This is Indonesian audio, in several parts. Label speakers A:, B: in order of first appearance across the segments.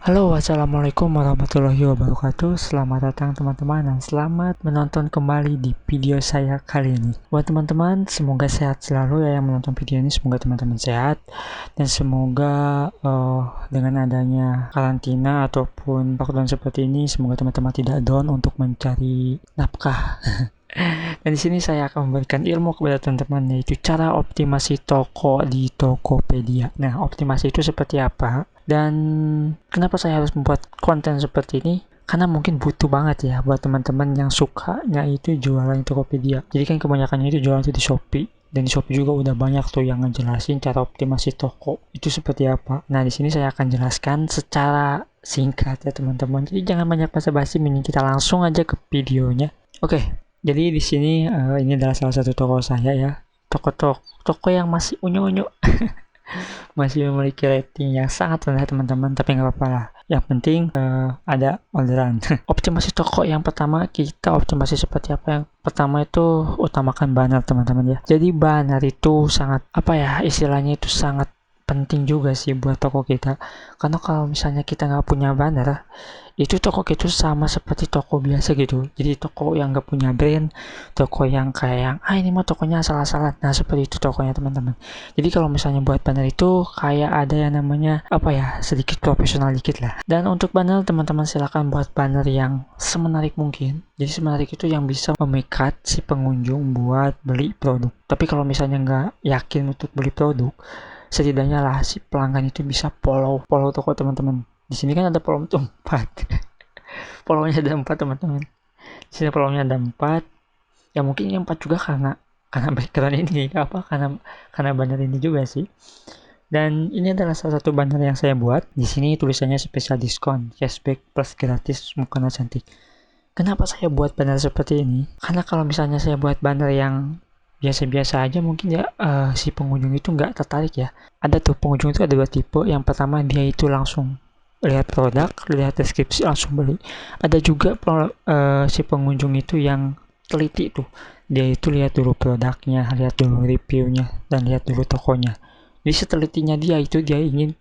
A: Halo, assalamualaikum warahmatullahi wabarakatuh. Selamat datang teman-teman dan selamat menonton kembali di video saya kali ini. Buat teman-teman, semoga sehat selalu ya yang menonton video ini. Semoga teman-teman sehat dan semoga dengan adanya karantina ataupun lockdown seperti ini, semoga teman-teman tidak down untuk mencari nafkah. Dan di sini saya akan memberikan ilmu kepada teman-teman, yaitu cara optimasi toko di Tokopedia. Nah, optimasi itu seperti apa? Dan kenapa saya harus membuat konten seperti ini? Karena mungkin butuh banget ya buat teman-teman yang sukanya itu jualan di Tokopedia. Jadi kan kebanyakannya itu jualan itu di Shopee. Dan di Shopee juga udah banyak tuh yang ngejelasin cara optimasi toko itu seperti apa. Nah, di sini saya akan jelaskan secara singkat ya teman-teman. Jadi jangan banyak basa-basi, mending kita langsung aja ke videonya. Oke, jadi di sini ini adalah salah satu toko saya ya. Toko yang masih unyu-unyu. Masih memiliki rating yang sangat rendah teman-teman, tapi nggak apa-apa lah. Yang penting ada orderan. Optimasi toko yang pertama, kita optimasi seperti apa? Yang pertama itu utamakan banner teman-teman ya. Jadi banner itu sangat istilahnya itu sangat penting juga sih buat toko kita. Karena kalau misalnya kita nggak punya banner, itu toko kita sama seperti toko biasa gitu. Jadi toko yang nggak punya brand, toko yang kayak yang ini mah tokonya asal-asalan. Nah, seperti itu tokonya teman-teman. Jadi kalau misalnya buat banner itu kayak ada yang namanya sedikit profesional dikit lah. Dan untuk banner teman-teman silakan buat banner yang semenarik mungkin. Jadi semenarik itu yang bisa memikat si pengunjung buat beli produk. Tapi kalau misalnya nggak yakin untuk beli produk, setidaknya lah si pelanggan itu bisa follow toko teman-teman. Di sini kan ada follow tuh 4. Follownya ada 4 teman-teman. Di sini follownya ada 4. Ya mungkin yang 4 juga karena background ini karena banner ini juga sih. Dan ini adalah salah satu banner yang saya buat. Di sini tulisannya spesial diskon, cashback plus gratis mukena cantik. Kenapa saya buat banner seperti ini? Karena kalau misalnya saya buat banner yang biasa-biasa aja, mungkin ya si pengunjung itu nggak tertarik ya. Ada tuh pengunjung itu ada 2 tipe. Yang pertama dia itu langsung lihat produk, lihat deskripsi langsung beli. Ada juga si pengunjung itu yang teliti tuh. Dia itu lihat dulu produknya, lihat dulu reviewnya, dan lihat dulu tokonya. Jadi setelitinya dia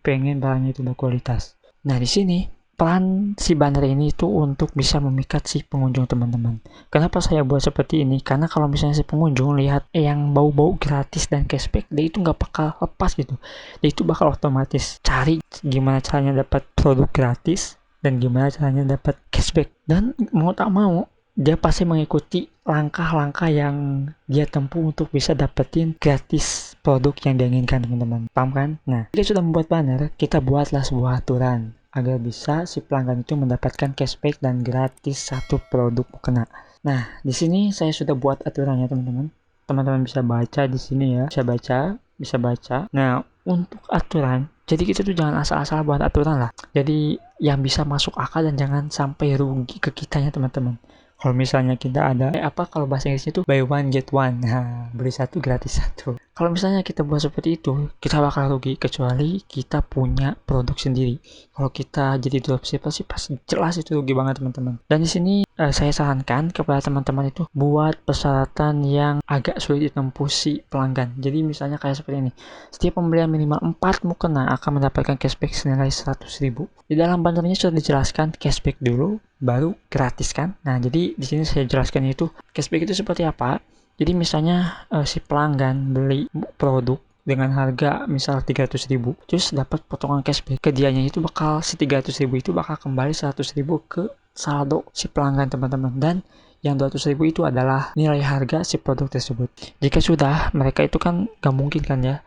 A: pengen barangnya itu berkualitas. Nah, di sini peran si banner ini itu untuk bisa memikat si pengunjung teman-teman. Kenapa saya buat seperti ini? Karena kalau misalnya si pengunjung lihat yang bau-bau gratis dan cashback, dia itu nggak bakal lepas gitu. Dia itu bakal otomatis cari gimana caranya dapat produk gratis dan gimana caranya dapat cashback. Dan mau tak mau, dia pasti mengikuti langkah-langkah yang dia tempuh untuk bisa dapetin gratis produk yang dia inginkan teman-teman. Paham kan? Nah, jika sudah membuat banner, kita buatlah sebuah aturan agar bisa si pelanggan itu mendapatkan cashback dan gratis satu produk mukena. Nah, di sini saya sudah buat aturannya teman-teman. Teman-teman bisa baca di sini ya, bisa baca. Nah, untuk aturan, jadi kita tuh jangan asal-asal buat aturan lah. Jadi yang bisa masuk akal dan jangan sampai rugi ke kitanya teman-teman. Kalau misalnya kita ada kalau bahasa Inggrisnya itu buy one get one, nah beli satu gratis satu. Kalau misalnya kita buat seperti itu, kita bakal rugi kecuali kita punya produk sendiri. Kalau kita jadi dropship pasti jelas itu rugi banget teman-teman. Dan di sini saya sarankan kepada teman-teman itu buat persyaratan yang agak sulit ditempuh si pelanggan. Jadi misalnya kayak seperti ini. Setiap pembelian minimal 4 mukena akan mendapatkan cashback senilai 100.000. Di dalam bannernya sudah dijelaskan cashback dulu, baru gratis kan. Nah, jadi di sini saya jelaskan itu cashback itu seperti apa. Jadi misalnya si pelanggan beli produk dengan harga misal 300.000, terus dapat potongan cashback ke dianya itu bakal si 300.000 itu bakal kembali 100.000 ke saldo si pelanggan teman-teman, dan yang 200.000 itu adalah nilai harga si produk tersebut. Jika sudah, mereka itu kan gak mungkin kan ya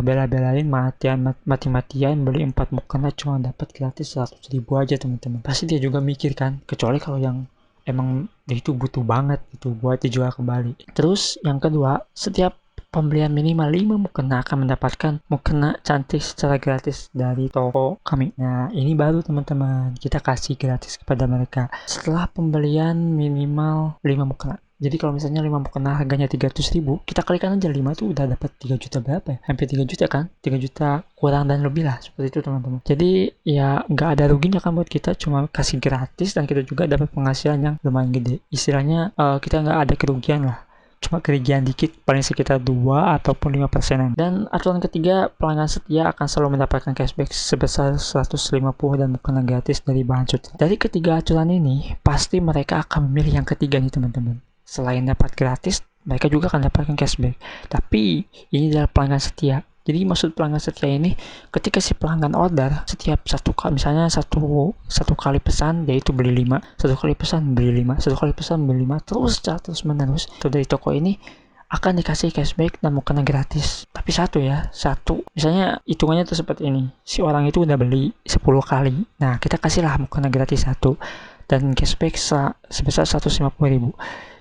A: bela-belain mati-matian beli 4 mukena cuma dapat gratis 100.000 aja teman-teman. Pasti dia juga mikir kan, kecuali kalau yang emang dia itu butuh banget itu buat dijual kembali. Terus yang kedua, setiap pembelian minimal 5 mukena akan mendapatkan mukena cantik secara gratis dari toko kami. Nah, ini baru teman-teman, kita kasih gratis kepada mereka setelah pembelian minimal 5 mukena. Jadi kalau misalnya 5 mukena harganya 300.000, kita kalikan aja 5 tuh udah dapat 3 juta berapa ya? Hampir 3 juta kan? 3 juta kurang dan lebih lah, seperti itu teman-teman. Jadi ya nggak ada ruginya kan buat kita, cuma kasih gratis dan kita juga dapat penghasilan yang lumayan gede. Istilahnya kita nggak ada kerugian lah cuma kerugian dikit, paling sekitar 2 ataupun 5%. Dan aturan ketiga, pelanggan setia akan selalu mendapatkan cashback sebesar 150 dan bukan gratis dari bahan cuci. Dari ketiga aturan ini, pasti mereka akan memilih yang ketiga nih teman-teman. Selain dapat gratis, mereka juga akan dapatkan cashback. Tapi ini adalah pelanggan setia. Jadi maksud pelanggan setia ini, ketika si pelanggan order setiap misalnya satu kali pesan, yaitu beli 5, satu kali pesan beli 5, satu kali pesan beli 5, terus menerus. Itu dari toko ini akan dikasih cashback dan bukan gratis. Tapi satu, misalnya hitungannya tuh seperti ini. Si orang itu udah beli 10 kali. Nah, kita kasihlah bukan gratis 1 dan cashback sebesar 150.000.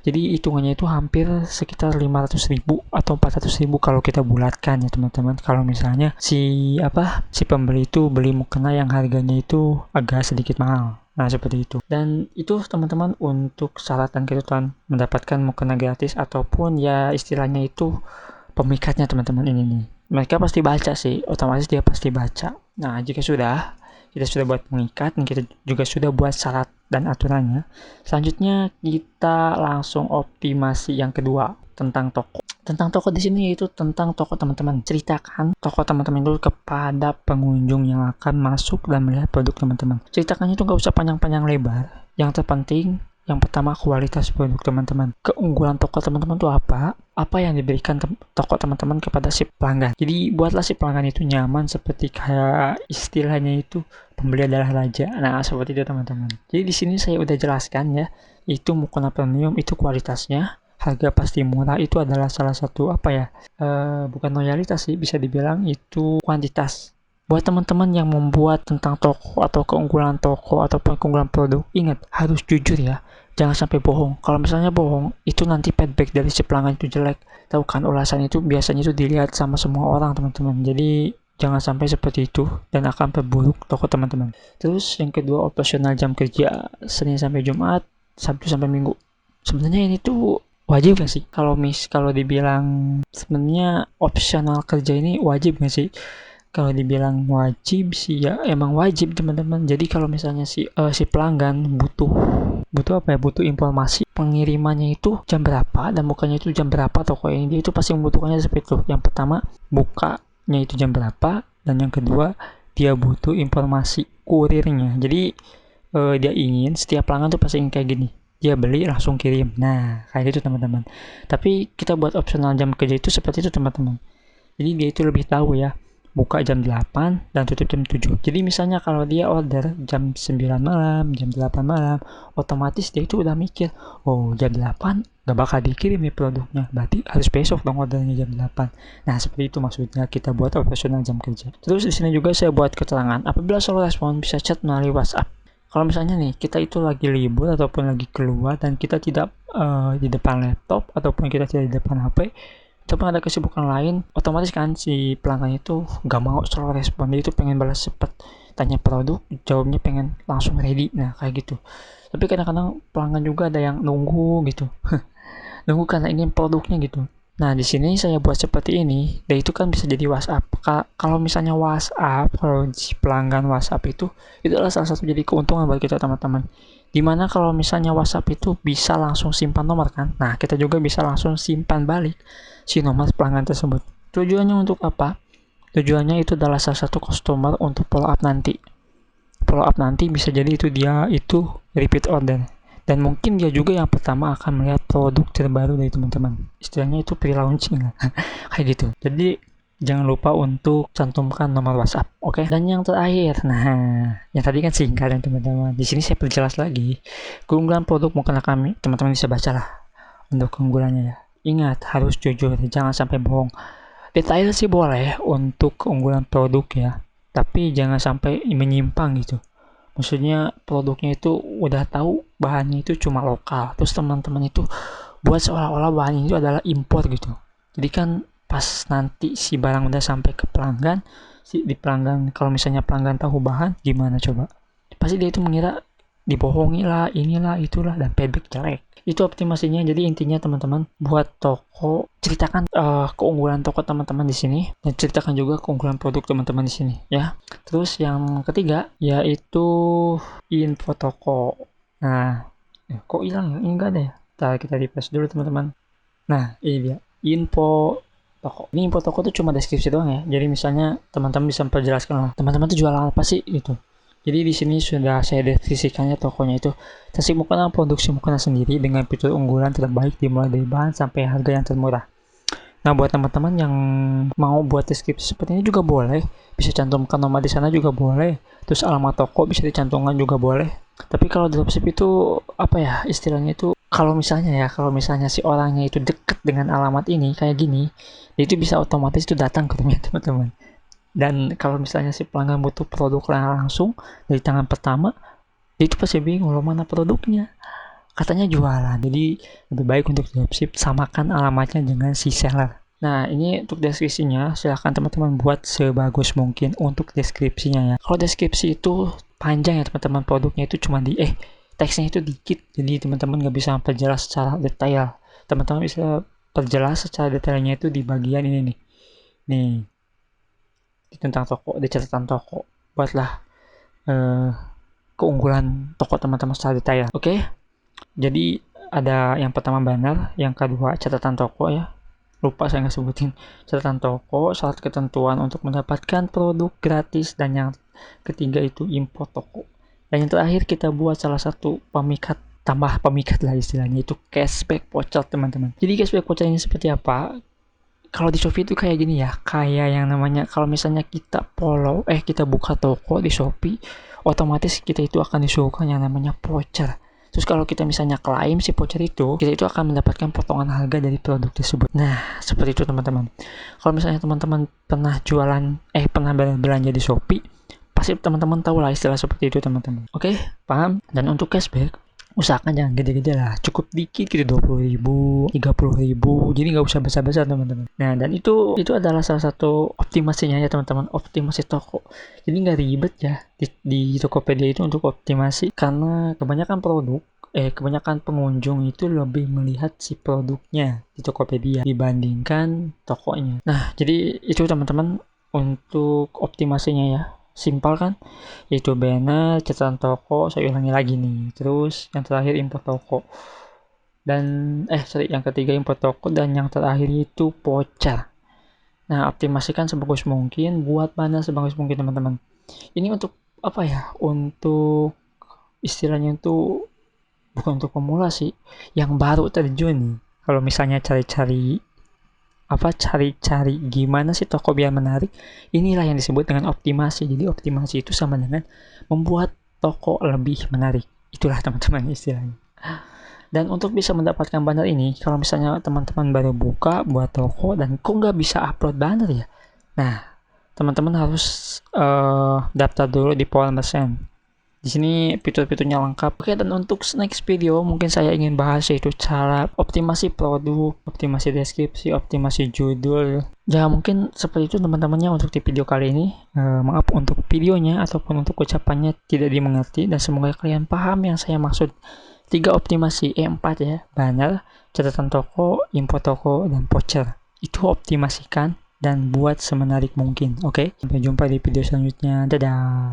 A: Jadi hitungannya itu hampir sekitar 500.000 atau 400.000 kalau kita bulatkan ya teman-teman. Kalau misalnya si pembeli itu beli mukena yang harganya itu agak sedikit mahal. Nah, seperti itu. Dan itu teman-teman untuk syarat dan ketentuan mendapatkan mukena gratis ataupun ya istilahnya itu pemikatnya teman-teman ini nih. Mereka pasti baca sih, otomatis dia pasti baca. Nah, jika kita sudah buat pengikat dan kita juga sudah buat syarat dan aturannya. Selanjutnya kita langsung optimasi yang kedua tentang toko. Tentang toko di sini yaitu tentang toko teman-teman. Ceritakan toko teman-teman dulu kepada pengunjung yang akan masuk dan melihat produk teman-teman. Ceritakannya itu nggak usah panjang-panjang lebar. Yang terpenting yang pertama kualitas produk teman-teman. Keunggulan toko teman-teman itu apa? Apa yang diberikan toko teman-teman kepada si pelanggan. Jadi buatlah si pelanggan itu nyaman seperti kayak istilahnya itu pembeli adalah raja. Nah, seperti itu teman-teman. Jadi di sini saya udah jelaskan ya, itu mukena premium itu kualitasnya, harga pasti murah itu adalah salah satu bukan loyalitas sih, bisa dibilang itu kuantitas. Buat teman-teman yang membuat tentang toko atau keunggulan toko ataupun keunggulan produk, ingat harus jujur ya. Jangan sampai bohong. Kalau misalnya bohong, itu nanti feedback dari si pelanggan itu jelek. Tahu kan, ulasan itu biasanya itu dilihat sama semua orang teman-teman. Jadi jangan sampai seperti itu dan akan perburuk toko teman-teman. Terus yang kedua, operasional jam kerja Senin sampai Jumat, Sabtu sampai Minggu. Sebenarnya ini tuh wajib gak sih? Kalau dibilang sebenarnya opsional kerja ini wajib gak sih? Kalau dibilang wajib sih ya emang wajib teman-teman. Jadi kalau misalnya si pelanggan butuh informasi pengirimannya itu jam berapa dan bukanya itu jam berapa toko ini, dia itu pasti membutuhkannya seperti itu. Yang pertama, bukanya itu jam berapa, dan yang kedua dia butuh informasi kurirnya. Jadi dia ingin setiap pelanggan tuh pasti ingin kayak gini, dia beli langsung kirim. Nah, kayak gitu teman-teman. Tapi kita buat opsional jam kerja itu seperti itu teman-teman. Jadi dia itu lebih tahu ya, buka jam 8 dan tutup jam 7. Jadi misalnya kalau dia order jam 9 malam, jam 8 malam, otomatis dia itu udah mikir, oh jam 8 gak bakal dikirim nih produknya, berarti harus besok dong ordernya jam 8. Nah, seperti itu maksudnya kita buat operasional jam kerja. Terus di sini juga saya buat keterangan, apabila selalu respon bisa chat melalui WhatsApp. Kalau misalnya nih, kita itu lagi libur ataupun lagi keluar dan kita tidak di depan laptop ataupun kita tidak di depan HP, tapi ada kesibukan lain, otomatis kan si pelanggan itu gak mau selalu respon. Dia itu pengen balas cepat, tanya produk, jawabnya pengen langsung ready. Nah, kayak gitu. Tapi kadang-kadang pelanggan juga ada yang nunggu gitu. Nunggu karena ingin produknya gitu. Nah, di sini saya buat seperti ini, dan itu kan bisa jadi WhatsApp. Kalau misalnya WhatsApp, kalau si pelanggan WhatsApp itu adalah salah satu jadi keuntungan buat kita teman-teman. Dimana kalau misalnya WhatsApp itu bisa langsung simpan nomor kan. Nah, kita juga bisa langsung simpan balik si nomor pelanggan tersebut. Tujuannya untuk apa? Tujuannya itu adalah salah satu customer untuk follow up nanti. Follow up nanti bisa jadi itu dia itu repeat order. Dan mungkin dia juga yang pertama akan melihat produk terbaru dari teman-teman. Istilahnya itu pre-launching lah. Kayak gitu. Jadi jangan lupa untuk cantumkan nomor WhatsApp, oke? Dan yang terakhir, nah, yang tadi kan singkat ya teman-teman. Di sini saya perjelas lagi. Keunggulan produk mukena kami, teman-teman bisa bacalah untuk keunggulannya ya. Ingat, harus jujur, jangan sampai bohong. Detail sih boleh untuk keunggulan produk ya, tapi jangan sampai menyimpang gitu. Maksudnya produknya itu udah tahu bahannya itu cuma lokal, terus teman-teman itu buat seolah-olah bahannya itu adalah impor gitu. Jadi kan pas nanti si barang udah sampai ke pelanggan, kalau misalnya pelanggan tahu bahan, gimana coba? Pasti dia itu mengira dibohongi lah, inilah, itulah, dan feedback jelek. Itu optimasinya. Jadi intinya teman-teman, buat toko, ceritakan keunggulan toko teman-teman di sini, dan ceritakan juga keunggulan produk teman-teman di sini ya. Terus yang ketiga yaitu info toko. Nah, kok hilang ya? Enggak deh. Ntar kita refresh dulu teman-teman. Nah, ini dia info toko. Ini info toko tuh cuma deskripsi doang ya. Jadi misalnya teman-teman bisa memperjelaskan lah, teman-teman tuh jualan apa sih gitu. Jadi di sini sudah saya deskripsikannya tokonya itu. Tasik Mukena produksi mukena sendiri dengan fitur unggulan terbaik dimulai dari bahan sampai harga yang termurah. Nah, buat teman-teman yang mau buat deskripsi seperti ini juga boleh, bisa cantumkan nomor di sana juga boleh. Terus alamat toko bisa dicantumkan juga boleh. Tapi kalau dropship itu apa ya istilahnya itu, kalau misalnya si orangnya itu deket dengan alamat ini kayak gini, dia itu bisa otomatis itu datang ke rumahnya teman-teman. Dan kalau misalnya si pelanggan butuh produk langsung dari tangan pertama, dia itu pasti bingung loh mana produknya. Katanya jualan, jadi lebih baik untuk dropship samakan alamatnya dengan si seller. Nah, ini untuk deskripsinya silahkan teman-teman buat sebagus mungkin untuk deskripsinya ya. Kalau deskripsi itu panjang ya teman-teman, produknya itu cuma teksnya itu dikit, jadi teman-teman nggak bisa perjelas secara detail. Teman-teman bisa perjelas secara detailnya itu di bagian ini nih di tentang toko, di catatan toko. Buatlah keunggulan toko teman-teman secara detail. Oke? Jadi ada yang pertama banner, yang kedua catatan toko ya. Lupa saya nggak sebutin catatan toko, syarat ketentuan untuk mendapatkan produk gratis, dan yang ketiga itu info toko. Dan yang terakhir kita buat salah satu pemikat, tambah pemikat lah istilahnya, itu cashback voucher teman-teman. Jadi cashback voucher ini seperti apa? Kalau di Shopee itu kayak gini ya, kayak yang namanya kalau misalnya kita kita buka toko di Shopee, otomatis kita itu akan disuguhkan yang namanya voucher. Terus kalau kita misalnya klaim si voucher itu, kita itu akan mendapatkan potongan harga dari produk tersebut. Nah, seperti itu teman-teman. Kalau misalnya teman-teman pernah pernah belanja di Shopee, pasti teman-teman tahu lah istilah seperti itu teman-teman. Oke, paham? Dan untuk cashback, usahakan jangan gede-gede lah, cukup dikit gitu, 20.000, 30.000, jadi nggak usah besar-besar teman-teman. Nah, dan itu adalah salah satu optimasinya ya teman-teman, optimasi toko. Jadi nggak ribet ya di Tokopedia itu untuk optimasi, karena kebanyakan pengunjung itu lebih melihat si produknya di Tokopedia dibandingkan tokonya. Nah, jadi itu teman-teman untuk optimasinya ya. Simpel kan, yaitu banner, catatan toko, saya ulangi lagi nih, terus yang terakhir info toko, dan yang ketiga info toko, dan yang terakhir itu voucher. Nah, optimasikan sebagus mungkin, buat banner sebagus mungkin teman-teman. Ini untuk apa ya, untuk istilahnya itu bukan untuk pemula sih, yang baru terjun nih. Kalau misalnya cari-cari gimana sih toko biar menarik, inilah yang disebut dengan optimasi. Jadi optimasi itu sama dengan membuat toko lebih menarik, itulah teman-teman istilahnya. Dan untuk bisa mendapatkan banner ini, kalau misalnya teman-teman baru buka buat toko dan kok nggak bisa upload banner ya, nah teman-teman harus daftar dulu di Power Merchant. Di sini fitur-fiturnya lengkap. Oke, dan untuk next video mungkin saya ingin bahas yaitu cara optimasi produk, optimasi deskripsi, optimasi judul. Ya mungkin seperti itu teman-temannya untuk di video kali ini. Maaf untuk videonya ataupun untuk ucapannya tidak dimengerti, dan semoga kalian paham yang saya maksud. 3 optimasi, 4 ya, banner, catatan toko, info toko, dan voucher. Itu optimasikan dan buat semenarik mungkin. Oke, sampai jumpa di video selanjutnya. Dadah.